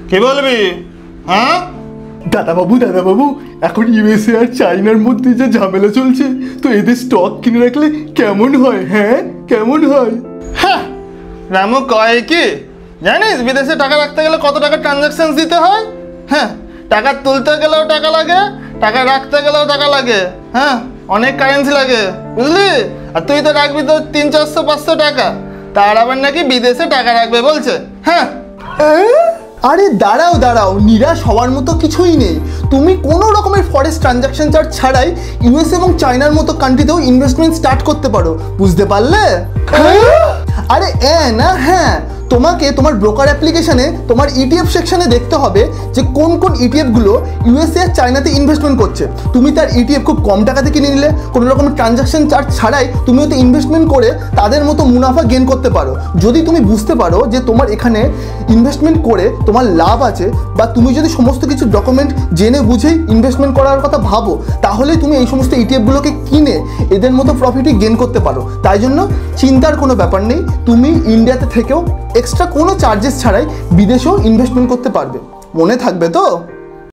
কি বলবি? হ্যাঁ দাদাবাবু, এখন ইউএসএ আর চাইনার মধ্যে যে ঝামেলা চলছে, তো এদের স্টক কিনে রাখলে কেমন হয়? হ্যাঁ, কেমন হয়? হ্যাঁ, রামু কয় কি জানিস, বিদেশে টাকা রাখতে গেলে কত টাকা ট্রানজাকশন দিতে হয়? হ্যাঁ, টাকা তুলতে গেলেও টাকা লাগে, টাকা রাখতে গেলেও টাকা লাগে। হ্যাঁ, অনেক কারেন্সি লাগে, বুঝলি? আর তুই তো রাখবি তো 300-400-500 টাকা, তার আবার নাকি বিদেশে টাকা রাখবে বলছে। হ্যাঁ, আরে দাঁড়াও, নিরাশ হওয়ার মতো কিছুই নেই। তুমি কোনো রকমের ফরেক্স ট্রানজাকশন চার্জ ছাড়াই ইউএস এবং চায়নার মতো কান্ট্রিতেও ইনভেস্টমেন্ট স্টার্ট করতে পারো, বুঝতে পারলে? আরে না, হ্যাঁ, তোমাকে তোমার ব্রোকার অ্যাপ্লিকেশনে তোমার ইটিএফ সেকশনে দেখতে হবে যে কোন কোন ইটিএফগুলো ইউএসএ আর চায়নাতে ইনভেস্টমেন্ট করছে। তুমি তার ইটিএফ খুব কম টাকাতে কিনে নিলে, কোনো রকম ট্রানজাকশন চার্জ ছাড়াই তুমি হয়তো ইনভেস্টমেন্ট করে তাদের মতো মুনাফা গেন করতে পারো। যদি তুমি বুঝতে পারো যে তোমার এখানে ইনভেস্টমেন্ট করে তোমার লাভ আছে, বা তুমি যদি সমস্ত কিছু ডকুমেন্ট জেনে বুঝেই ইনভেস্টমেন্ট করার কথা ভাবো, তাহলে তুমি এই সমস্ত ইটিএফগুলোকে কিনে এদের মতো প্রফিটই গেন করতে পারো। তাই জন্য চিন্তার কোনো ব্যাপার নেই, তুমি ইন্ডিয়াতে থেকেও এক্সট্রা কোনো চার্জেস ছাড়াই বিদেশেও ইনভেস্টমেন্ট করতে পারবে। মনে থাকবে তো?